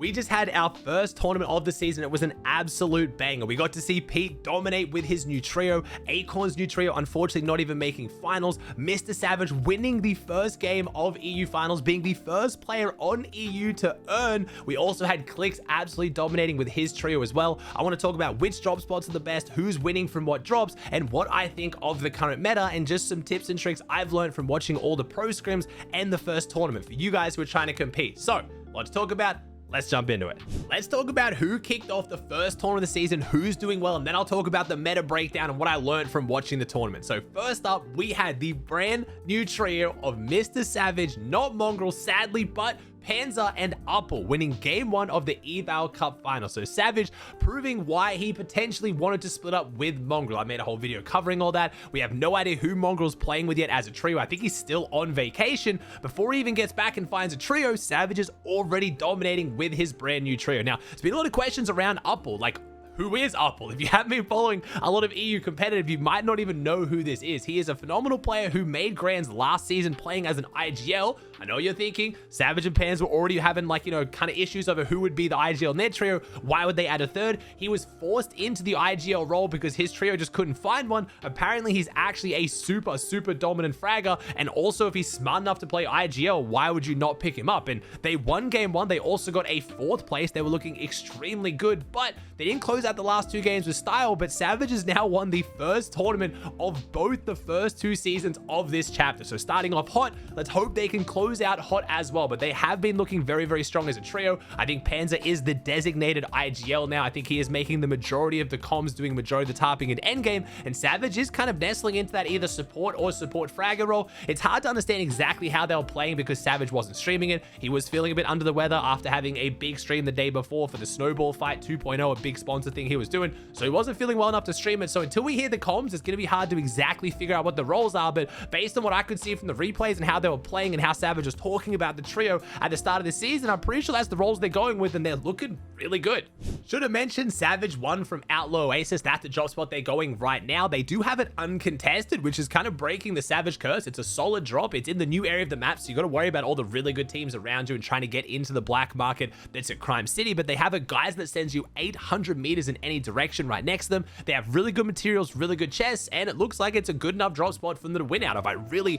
We just had our first tournament of the season. It was an absolute banger. We got to see Pete dominate with his new trio. Acorn's new trio, unfortunately, not even making finals. Mr. Savage winning the first game of EU finals, being the first player on EU to earn. We also had Clicks absolutely dominating with his trio as well. I want to talk about which drop spots are the best, who's winning from what drops, and what I think of the current meta, and just some tips and tricks I've learned from watching all the pro scrims and the first tournament for you guys who are trying to compete. So, let's talk about. Let's jump into it. Let's talk about who kicked off the first tournament of the season, who's doing well, and then I'll talk about the meta breakdown and what I learned from watching the tournament. So first up, we had the brand new trio of Mr. Savage, not Mongrel, sadly, but Panzer and Upple winning game 1 of the Eval Cup final. So Savage proving why he potentially wanted to split up with Mongrel. I made a whole video covering all that. We have no idea who Mongrel's playing with yet as a trio. I think he's still on vacation. Before he even gets back and finds a trio, Savage is already dominating with his brand new trio. Now, there's been a lot of questions around Upple, like, who is Upple? If you haven't been following a lot of EU competitive, you might not even know who this is. He is a phenomenal player who made Grands last season playing as an IGL. I know you're thinking Savage and Pans were already having, like, you know, kind of issues over who would be the IGL net trio. Why would they add a third? He was forced into the IGL role because his trio just couldn't find one. Apparently, he's actually a super dominant fragger. And also, if he's smart enough to play IGL, why would you not pick him up? And they won game 1. They also got a 4th place. They were looking extremely good, but they didn't close out the last 2 games with style. But Savage has now won the first tournament of both the first 2 seasons of this chapter. So starting off hot, let's hope they can close out hot as well. But they have been looking very strong as a trio. I think Panzer is the designated IGL now. I think he is making the majority of the comms, doing majority of the tarping in endgame, and Savage is kind of nestling into that either support or support fragger role. It's hard to understand exactly how they were playing because Savage wasn't streaming it. He was feeling a bit under the weather after having a big stream the day before for the Snowball Fight 2.0, a big sponsor thing he was doing, so he wasn't feeling well enough to stream it. So until we hear the comms, it's going to be hard to exactly figure out what the roles are. But based on what I could see from the replays and how they were playing and how Savage was talking about the trio at the start of the season, I'm pretty sure that's the roles they're going with, and they're looking really good. Should have mentioned Savage won from Outlaw Oasis. That's the drop spot they're going right now. They do have it uncontested, which is kind of breaking the Savage curse. It's a solid drop. It's in the new area of the map, so you got to worry about all the really good teams around you and trying to get into the black market that's at Crime City. But they have a guys that sends you 800 meters in any direction right next to them. They have really good materials, really good chests, and it looks like it's a good enough drop spot for them to win out of. I really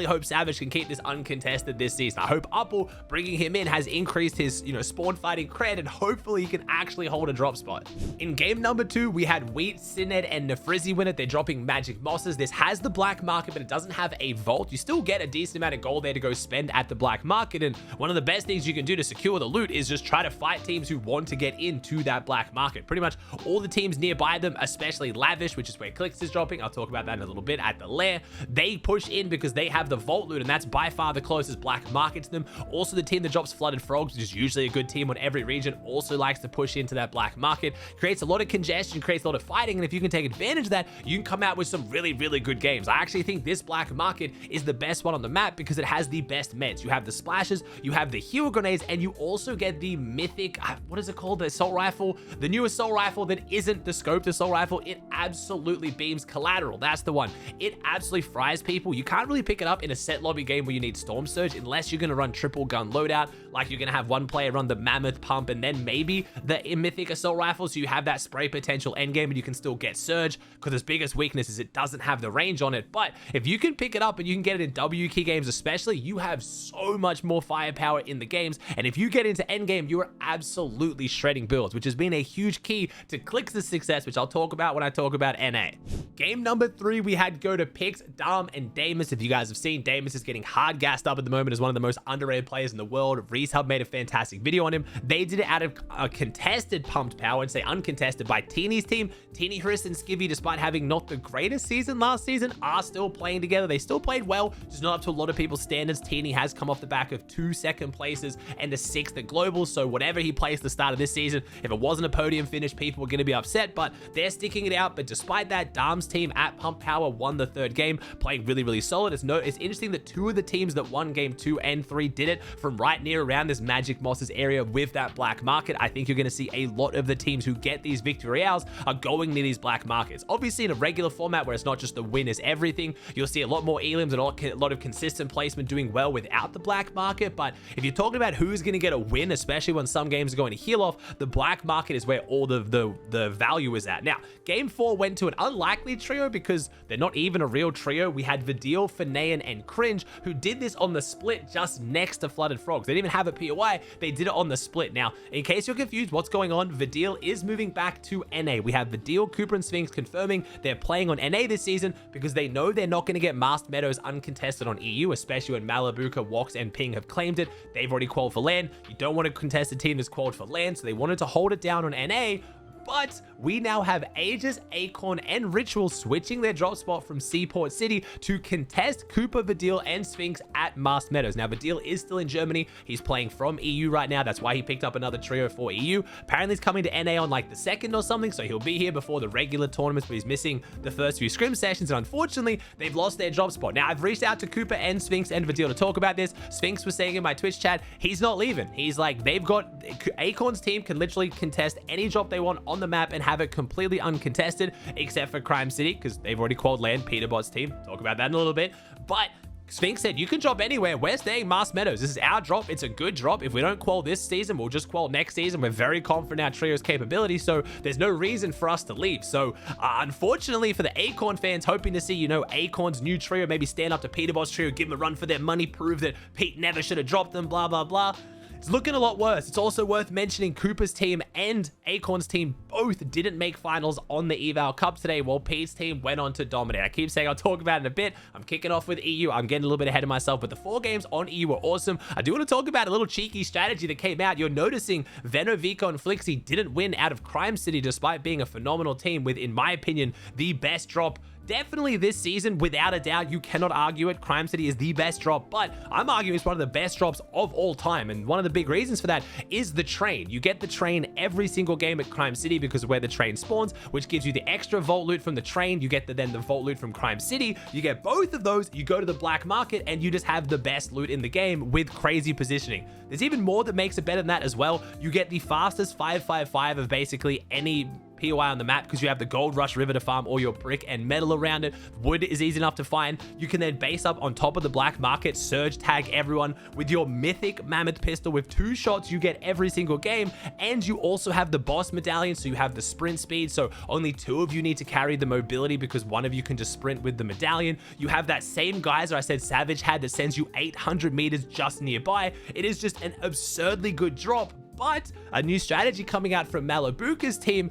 hope Savage can keep this uncontested this season. I hope Upple bringing him in has increased his, you know, spawn fighting cred, and hopefully he can actually hold a drop spot. In game number 2, we had Wheat, Sined, and Nefrizzi win it. They're dropping magic mosses. This has the black market, but it doesn't have a vault. You still get a decent amount of gold there to go spend at the black market, and one of the best things you can do to secure the loot is just try to fight teams who want to get into that black market. Pretty much all the teams nearby them, especially Lavish, which is where Clicks is dropping, I'll talk about that in a little bit, at the lair, they push in because they have the vault loot, and that's by far the closest black market to them. Also, the team that drops Flooded Frogs, which is usually a good team on every region, also likes to push into that black market. Creates a lot of congestion, creates a lot of fighting, and if you can take advantage of that, you can come out with some really good games. I actually think this black market is the best one on the map because it has the best meds. You have the splashes, you have the hero grenades, and you also get the mythic, what is it called, the assault rifle, the new assault rifle that isn't the scoped assault rifle. It absolutely beams collateral. That's the one. It absolutely fries people. You can't really pick it up in a set lobby game where you need Storm Surge unless you're going to run triple gun loadout, like you're going to have one player run the Mammoth Pump and then maybe the mythic assault rifle, so you have that spray potential endgame and you can still get Surge, because its biggest weakness is it doesn't have the range on it. But if you can pick it up and you can get it in W key games especially, you have so much more firepower in the games, and if you get into endgame, you are absolutely shredding builds, which has been a huge key to Clicks' success, which I'll talk about when I talk about NA. Game number 3, we had go to Pix, Dom, and Damus. If you guys have seen, Damus is getting hard gassed up at the moment as one of the most underrated players in the world. Reeshub made a fantastic video on him. They did it out of a contested pumped power, and say uncontested by Teeny's team. Teeny, Chris, and Skivvy, despite having not the greatest season last season, are still playing together. They still played well, just not up to a lot of people's standards. Teeny has come off the back of 2 second places and a 6th at global, so whatever he placed at the start of this season, if it wasn't a podium finish, people were going to be upset, but they're sticking it out. But despite that, Dom's team at Pump Power won the 3rd game, playing really solid. It's interesting that 2 of the teams that won game 2 and 3 did it from right near around around this Magic Mosses area with that black market. I think you're going to see a lot of the teams who get these victory royales are going near these black markets. Obviously, in a regular format where it's not just the win is everything, you'll see a lot more elims and a lot of consistent placement doing well without the black market. But if you're talking about who's going to get a win, especially when some games are going to heal off, the black market is where all the value is at. Now, game 4 went to an unlikely trio because they're not even a real trio. We had Vidil, Fanayan, and Cringe, who did this on the split just next to Flooded Frogs. They didn't even have a POI, they did it on the split. Now, in case you're confused what's going on, Vidil is moving back to NA. We have Vidil, Cooper, and Sphinx confirming they're playing on NA this season because they know they're not going to get Masked Meadows uncontested on EU, especially when Malabuka, Wox, and Ping have claimed it. They've already qualified for LAN. You don't want a contested team that's qualified for LAN, so they wanted to hold it down on NA. But we now have Aegis, Acorn, and Ritual switching their drop spot from Seaport City to contest Cooper, Vidil, and Sphinx at Masked Meadows. Now, Vidil is still in Germany. He's playing from EU right now. That's why he picked up another trio for EU. Apparently, he's coming to NA on like the 2nd or something, so he'll be here before the regular tournaments, but he's missing the first few scrim sessions, and unfortunately, they've lost their drop spot. Now, I've reached out to Cooper and Sphinx and Vidil to talk about this. Sphinx was saying in my Twitch chat, he's not leaving. He's like, they've got... Acorn's team can literally contest any drop they want on the map and have it completely uncontested, except for Crime City, because they've already called land Peterbot's team. Talk about that in a little bit. But Sphinx said, you can drop anywhere. We're staying Masked Meadows. This is our drop. It's a good drop. If we don't qual this season, we'll just qual next season. We're very confident in our trio's capability, so there's no reason for us to leave. So, unfortunately for the Acorn fans, hoping to see, you know, Acorn's new trio maybe stand up to Peterbot's trio, give them a run for their money, prove that Pete never should have dropped them, blah, blah, blah. It's looking a lot worse. It's also worth mentioning Cooper's team and Acorn's team both didn't make finals on the Eval Cup today, while Pete's team went on to dominate. I keep saying I'll talk about it in a bit. I'm kicking off with EU. I'm getting a little bit ahead of myself, but the 4 games on EU were awesome. I do want to talk about a little cheeky strategy that came out. You're noticing Veno, Vico, and Flixie didn't win out of Crime City despite being a phenomenal team with, in my opinion, the best drop definitely this season. Without a doubt, you cannot argue it. Crime City is the best drop, but I'm arguing it's one of the best drops of all time. And one of the big reasons for that is the train. You get the train every single game at Crime City because of where the train spawns, which gives you the extra vault loot from the train. You get then the vault loot from Crime City. You get both of those. You go to the black market and you just have the best loot in the game with crazy positioning. There's even more that makes it better than that as well. You get the fastest 555 of basically any POI on the map because you have the Gold Rush River to farm all your brick and metal around it. Wood is easy enough to find. You can then base up on top of the black market, surge tag everyone with your mythic mammoth pistol with 2 shots you get every single game, and you also have the boss medallion, so you have the sprint speed, so only 2 of you need to carry the mobility because one of you can just sprint with the medallion. You have that same geyser I said Savage had that sends you 800 meters just nearby. It is just an absurdly good drop. But a new strategy coming out from Malabuka's team,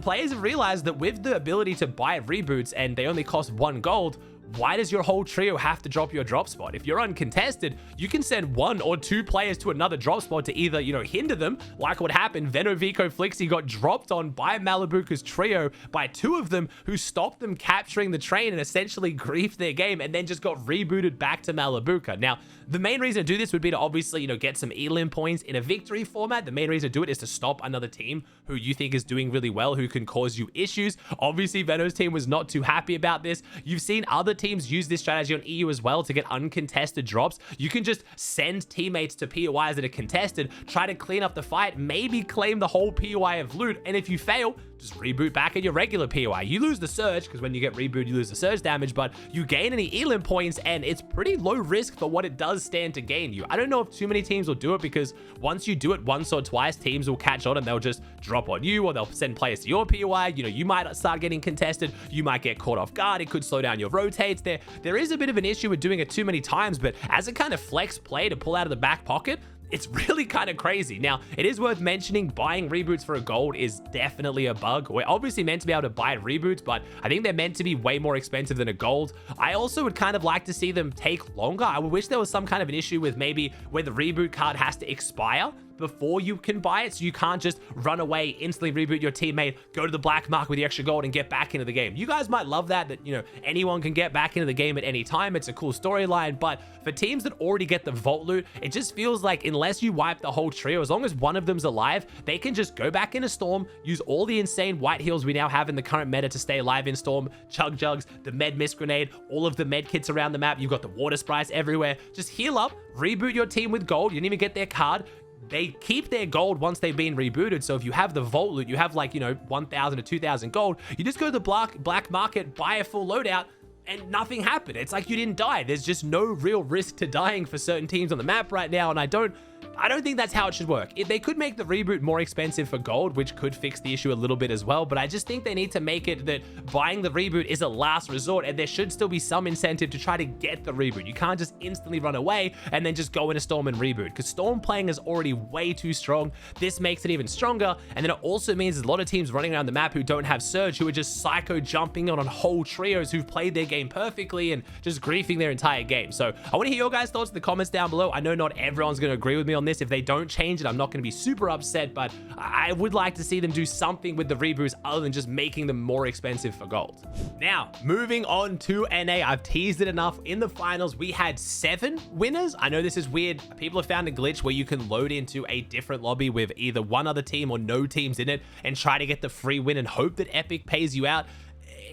players have realized that with the ability to buy reboots and they only cost 1 gold, why does your whole trio have to drop your drop spot? If you're uncontested, you can send 1 or 2 players to another drop spot to either, you know, hinder them, like what happened. Veno, Vico, Flixie got dropped on by Malabuka's trio by 2 of them who stopped them capturing the train and essentially griefed their game and then just got rebooted back to Malabuka. Now, the main reason to do this would be to obviously, you know, get some elim points in a victory format. The main reason to do it is to stop another team who you think is doing really well, who can cause you issues. Obviously, Veno's team was not too happy about this. You've seen other teams use this strategy on EU as well to get uncontested drops. You can just send teammates to POIs that are contested, try to clean up the fight, maybe claim the whole POI of loot, and if you fail, just reboot back at your regular POI. You lose the surge, because when you get rebooted, you lose the surge damage, but you gain any elim points, and it's pretty low risk for what it does stand to gain you. I don't know if too many teams will do it, because once you do it once or twice, teams will catch on and they'll just drop on you, or they'll send players to your POI. You know, you might start getting contested, you might get caught off guard, it could slow down your rotates. There is a bit of an issue with doing it too many times, but as a kind of flex play to pull out of the back pocket, it's really kind of crazy. Now, it is worth mentioning buying reboots for a gold is definitely a bug. We're obviously meant to be able to buy reboots, but I think they're meant to be way more expensive than a gold. I also would kind of like to see them take longer. I would wish there was some kind of an issue with maybe where the reboot card has to expire before you can buy it, so you can't just run away, instantly reboot your teammate, go to the black market with the extra gold and get back into the game. You guys might love that, you know, anyone can get back into the game at any time. It's a cool storyline, but for teams that already get the vault loot, it just feels like unless you wipe the whole trio, as long as one of them's alive, they can just go back into Storm, use all the insane white heals we now have in the current meta to stay alive in Storm, Chug Jugs, the med mist grenade, all of the med kits around the map, you've got the water sprites everywhere. Just heal up, reboot your team with gold. You didn't even get their card. They keep their gold once they've been rebooted. So if you have the vault loot, you have like, you know, 1,000 to 2,000 gold, you just go to the black market, buy a full loadout, and nothing happened. It's like you didn't die. There's just no real risk to dying for certain teams on the map right now, and I don't think that's how it should work. If they could make the reboot more expensive for gold, which could fix the issue a little bit as well, but I just think they need to make it that buying the reboot is a last resort, and there should still be some incentive to try to get the reboot. You can't just instantly run away and then just go into Storm and reboot, because Storm playing is already way too strong. This makes it even stronger, and then it also means there's a lot of teams running around the map who don't have Surge, who are just psycho jumping on whole trios who've played their game perfectly and just griefing their entire game. So I want to hear your guys' thoughts in the comments down below. I know not everyone's going to agree with me on this. If they don't change it, I'm not going to be super upset, but I would like to see them do something with the reboots other than just making them more expensive for gold. Now, moving on to NA, I've teased it enough. In the finals, we had 7 winners. I know this is weird. People have found a glitch where you can load into a different lobby with either one other team or no teams in it and try to get the free win and hope that Epic pays you out.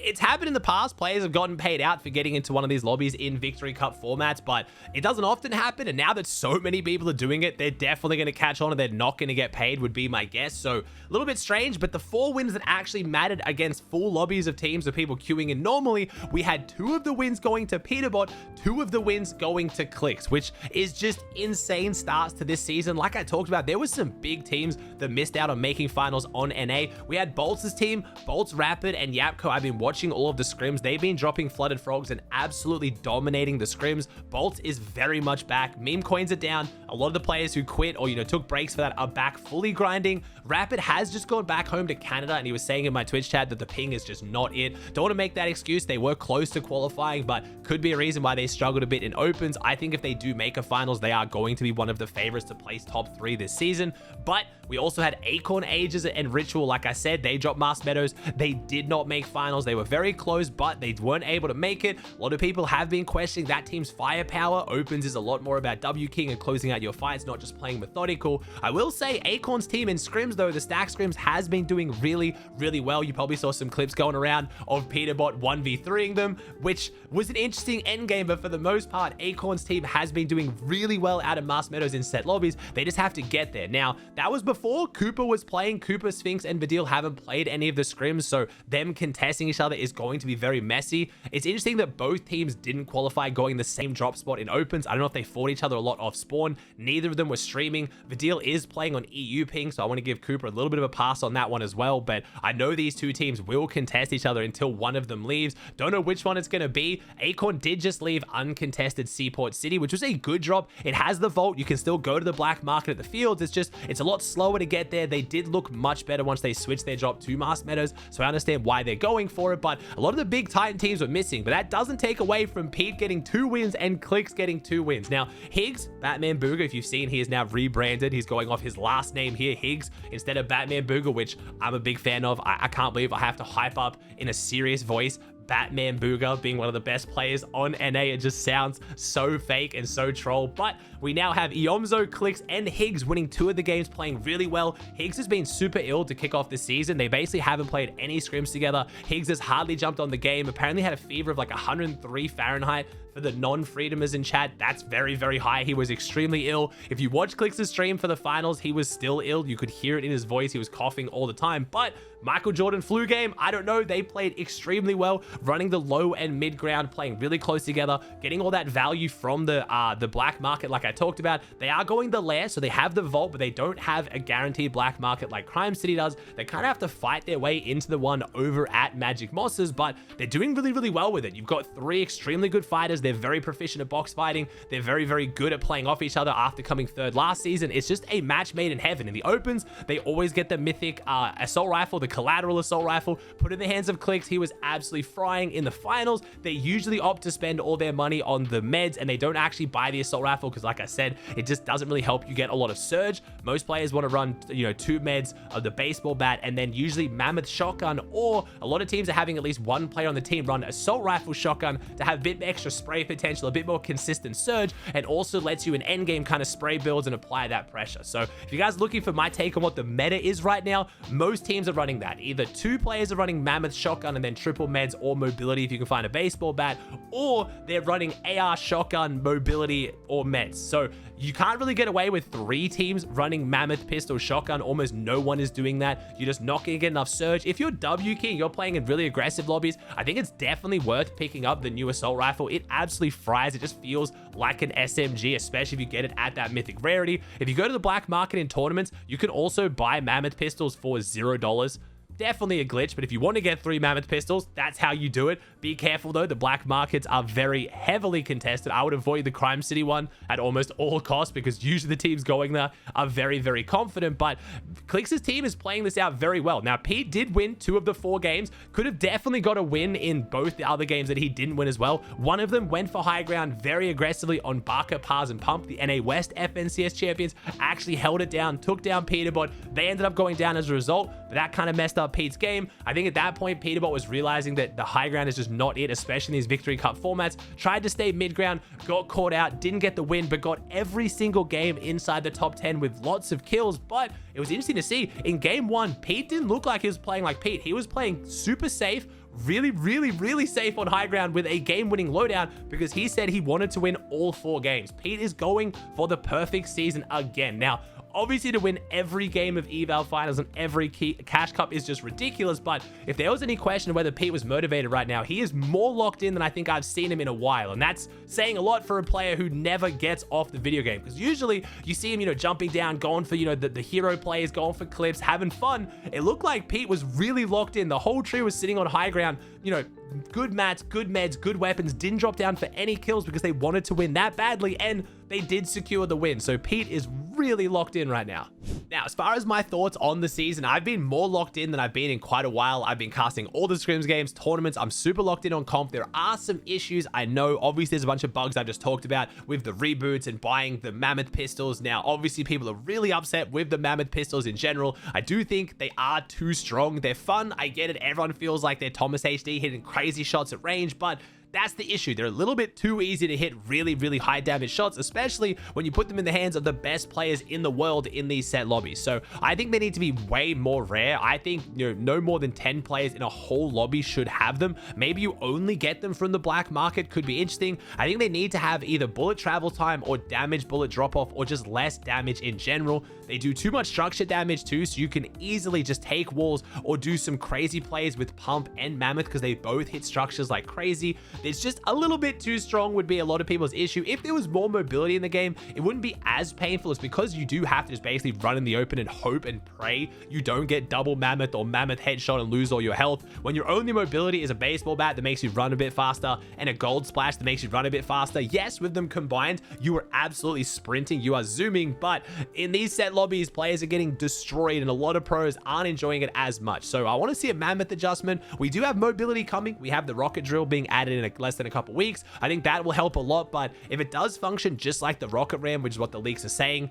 It's happened in the past. Players have gotten paid out for getting into one of these lobbies in Victory Cup formats, but it doesn't often happen. And now that so many people are doing it, they're definitely going to catch on and they're not going to get paid, would be my guess. So a little bit strange, but the 4 wins that actually mattered against full lobbies of teams of people queuing in normally, we had 2 of the wins going to Peterbot, 2 of the wins going to Clicks, which is just insane starts to this season. Like I talked about, there was some big teams that missed out on making finals on NA. We had Bolts' team, Bolts, Rapid, and Yapco. I've been watching all of the scrims. They've been dropping flooded frogs and absolutely dominating the scrims. Bolt is very much back. Meme coins are down. A lot of the players who quit or, you know, took breaks for that are back fully grinding. Rapid has just gone back home to Canada, and he was saying in my Twitch chat that the ping is just not it. Don't want to make that excuse. They were close to qualifying, but could be a reason why they struggled a bit in opens. I think if they do make a finals, they are going to be one of the favorites to place top 3 this season. But we also had Acorn, Ages, and Ritual. Like I said, they dropped Masked Meadows. They did not make finals. They were very close, but they weren't able to make it. A lot of people have been questioning that team's firepower. Opens is a lot more about W King and closing out your fights, not just playing methodical. I will say Acorn's team in scrims, though, the stack scrims has been doing really, really well. You probably saw some clips going around of Peterbot 1v3ing them, which was an interesting endgame, but for the most part, Acorn's team has been doing really well out of Masked Meadows in set lobbies. They just have to get there. Now, that was before Cooper was playing. Cooper, Sphinx, and Vidil haven't played any of the scrims, so them contesting each other is going to be very messy. It's interesting that both teams didn't qualify going the same drop spot in opens. I don't know if they fought each other a lot off spawn. Neither of them were streaming. Vidil is playing on EU ping, so I want to give Cooper a little bit of a pass on that one as well, but I know these two teams will contest each other until one of them leaves. Don't know which one it's going to be. Acorn did just leave uncontested Seaport City, which was a good drop. It has the vault. You can still go to the black market at the fields. It's a lot slower to get there. They did look much better once they switched their drop to Masked Meadows, so I understand why they're going for it, but a lot of the big Titan teams were missing, but that doesn't take away from Pete getting 2 wins and Clicks getting 2 wins. Now, Higgs, Batman Booger, if you've seen, he is now rebranded. He's going off his last name here, Higgs, instead of Batman Booger, which I'm a big fan of. I can't believe I have to hype up in a serious voice Batman Booger being one of the best players on NA. It just sounds so fake and so troll, but we now have Iomzo, Clicks, and Higgs winning 2 of the games, playing really well. Higgs has been super ill to kick off the season. They basically haven't played any scrims together. Higgs has hardly jumped on the game. Apparently had a fever of like 103 Fahrenheit. For the non-freedomers in chat, that's very, very high. He was extremely ill. If you watch Clicks' stream for the finals, he was still ill. You could hear it in his voice. He was coughing all the time, but Michael Jordan flu game, I don't know. They played extremely well, running the low and mid ground, playing really close together, getting all that value from the black market like I talked about. They are going the lair, so they have the vault, but they don't have a guaranteed black market like Crime City does. They kind of have to fight their way into the one over at Magic Mosses, but they're doing really, really well with it. You've got 3 extremely good fighters characters. They're very proficient at box fighting. They're very, very good at playing off each other after coming third last season. It's just a match made in heaven. In the opens, they always get the mythic assault rifle, the collateral assault rifle, put in the hands of Clicks. He was absolutely frying. In the finals, they usually opt to spend all their money on the meds, and they don't actually buy the assault rifle because, like I said, it just doesn't really help you get a lot of surge. Most players want to run, you know, 2 meds of the baseball bat, and then usually mammoth shotgun, or a lot of teams are having at least one player on the team run assault rifle shotgun to have a bit extra spray potential, a bit more consistent surge, and also lets you in endgame kind of spray builds and apply that pressure. So if you guys are looking for my take on what the meta is right now, most teams are running that. Either 2 players are running mammoth shotgun and then triple meds or mobility if you can find a baseball bat, or they're running AR shotgun, mobility, or meds. So you can't really get away with 3 teams running mammoth pistol shotgun. Almost no one is doing that. You're just not going to get enough surge. If you're W King, you're playing in really aggressive lobbies, I think it's definitely worth picking up the new assault rifle. It absolutely fries. It just feels like an SMG, especially if you get it at that mythic rarity. If you go to the black market in tournaments, you can also buy mammoth pistols for $0. Definitely a glitch, but if you want to get 3 mammoth pistols, that's how you do it. Be careful though, the black markets are very heavily contested. I would avoid the Crime City one at almost all costs because usually the teams going there are very, very confident, but Clicks' team is playing this out very well. Now, Pete did win 2 of the 4 games, could have definitely got a win in both the other games that he didn't win as well. One of them went for high ground very aggressively on Barker, Pars, and Pump. The NA West FNCS champions actually held it down, took down Peterbot. They ended up going down as a result, but that kind of messed up Pete's game. I think at that point, Peterbot was realizing that the high ground is just not it, especially in these Victory Cup formats. Tried to stay mid ground, got caught out, didn't get the win, but got every single game inside the top 10 with lots of kills. But it was interesting to see in game 1, Pete didn't look like he was playing like Pete. He was playing super safe, really, really, really safe on high ground with a game-winning lowdown because he said he wanted to win all 4 games. Pete is going for the perfect season again. Now, obviously, to win every game of eval finals and every cash cup is just ridiculous, but if there was any question of whether Pete was motivated right now, he is more locked in than I think I've seen him in a while, and that's saying a lot for a player who never gets off the video game, because usually you see him, you know, jumping down, going for, you know, the hero plays, going for clips, having fun. It looked like Pete was really locked in. The whole tree was sitting on high ground, you know, good mats, good meds, good weapons, didn't drop down for any kills because they wanted to win that badly, and they did secure the win. So Pete is really locked in right now. Now, as far as my thoughts on the season, I've been more locked in than I've been in quite a while. I've been casting all the scrims games, tournaments. I'm super locked in on comp. There are some issues, I know. Obviously, there's a bunch of bugs I've just talked about with the reboots and buying the mammoth pistols. Now, obviously, people are really upset with the mammoth pistols in general. I do think they are too strong. They're fun. I get it. Everyone feels like they're Thomas HD hitting crazy shots at range, but that's the issue. They're a little bit too easy to hit really, really high damage shots, especially when you put them in the hands of the best players in the world in these set lobbies. So I think they need to be way more rare. I think, you know, no more than 10 players in a whole lobby should have them. Maybe you only get them from the black market, could be interesting. I think they need to have either bullet travel time or damage bullet drop off, or just less damage in general. They do too much structure damage too, so you can easily just take walls or do some crazy plays with Pump and Mammoth because they both hit structures like crazy. It's just a little bit too strong would be a lot of people's issue. If there was more mobility in the game, it wouldn't be as painful. It's because you do have to just basically run in the open and hope and pray you don't get double mammoth or mammoth headshot and lose all your health. When your only mobility is a baseball bat that makes you run a bit faster and a gold splash that makes you run a bit faster, yes, with them combined, you are absolutely sprinting, you are zooming, but in these set lobbies, players are getting destroyed and a lot of pros aren't enjoying it as much. So I want to see a mammoth adjustment. We do have mobility coming. We have the rocket drill being added in less than a couple weeks. I think that will help a lot, but if it does function just like the rocket ram, which is what the leaks are saying,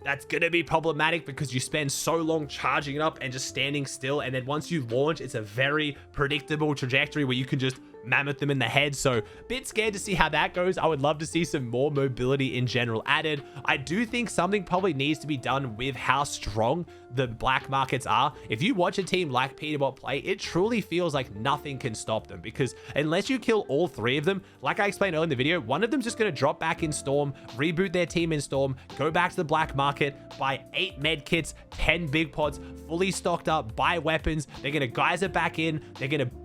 that's going to be problematic because you spend so long charging it up and just standing still, and then once you launch, it's a very predictable trajectory where you can just mammoth them in the head. So bit scared to see how that goes. I would love to see some more mobility in general added. I do think something probably needs to be done with how strong the black markets are. If you watch a team like Peterbot play, it truly feels like nothing can stop them, because unless you kill all 3 of them, like I explained earlier in the video, one of them's just going to drop back in Storm, reboot their team in Storm, go back to the black market, buy 8 med kits, 10 big pods, fully stocked up, buy weapons. They're going to geyser back in.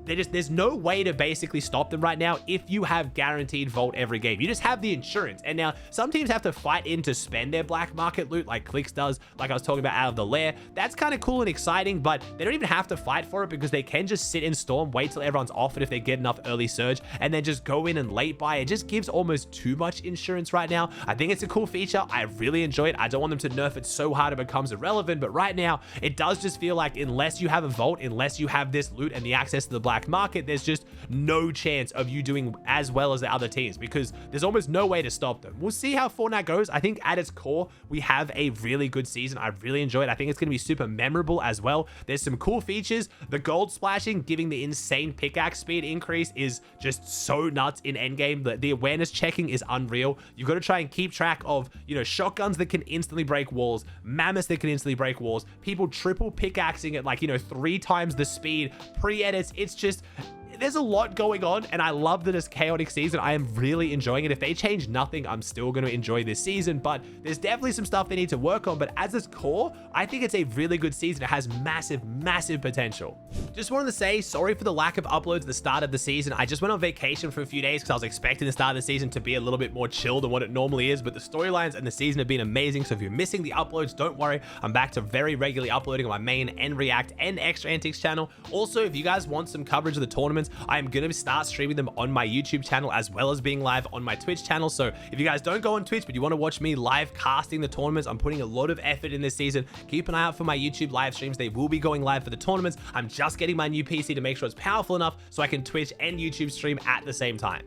There's no way to basically stop them right now if you have guaranteed vault every game. You just have the insurance. And now some teams have to fight in to spend their black market loot, like Clicks does, like I was talking about out of the lair. that's kind of cool and exciting, but they don't even have to fight for it because they can just sit in Storm, wait till everyone's off it if they get enough early surge, and then just go in and late buy. It just gives almost too much insurance right now. I think it's a cool feature. I really enjoy it. I don't want them to nerf it so hard it becomes irrelevant, but right now it does just feel like unless you have a vault, unless you have this loot and the access to the black market, there's just no chance of you doing as well as the other teams because there's almost no way to stop them. We'll see how Fortnite goes. I think at its core, we have a really good season. I really enjoy it. I think it's going to be super memorable as well. There's some cool features. The gold splashing, giving the insane pickaxe speed increase is just so nuts in endgame. The awareness checking is unreal. You've got to try and keep track of, shotguns that can instantly break walls, mammoths that can instantly break walls, people triple pickaxing at like, 3 times the speed, pre-edits. It's just, there's a lot going on, and I love that it's chaotic season. I am really enjoying it. If they change nothing, I'm still going to enjoy this season, but there's definitely some stuff they need to work on. But as its core, I think it's a really good season. It has massive potential. Just wanted to say sorry for the lack of uploads at the start of the season. I just went on vacation for a few days because I was expecting the start of the season to be a little bit more chill than what it normally is, but the storylines and the season have been amazing. So if you're missing the uploads, don't worry. I'm back to very regularly uploading on my main and React and Extra Antics channel. Also, if you guys want some coverage of the tournaments, I am going to start streaming them on my YouTube channel as well as being live on my Twitch channel. So if you guys don't go on Twitch, but you want to watch me live casting the tournaments, I'm putting a lot of effort in this season. Keep an eye out for my YouTube live streams. They will be going live for the tournaments. I'm just getting my new PC to make sure it's powerful enough so I can Twitch and YouTube stream at the same time.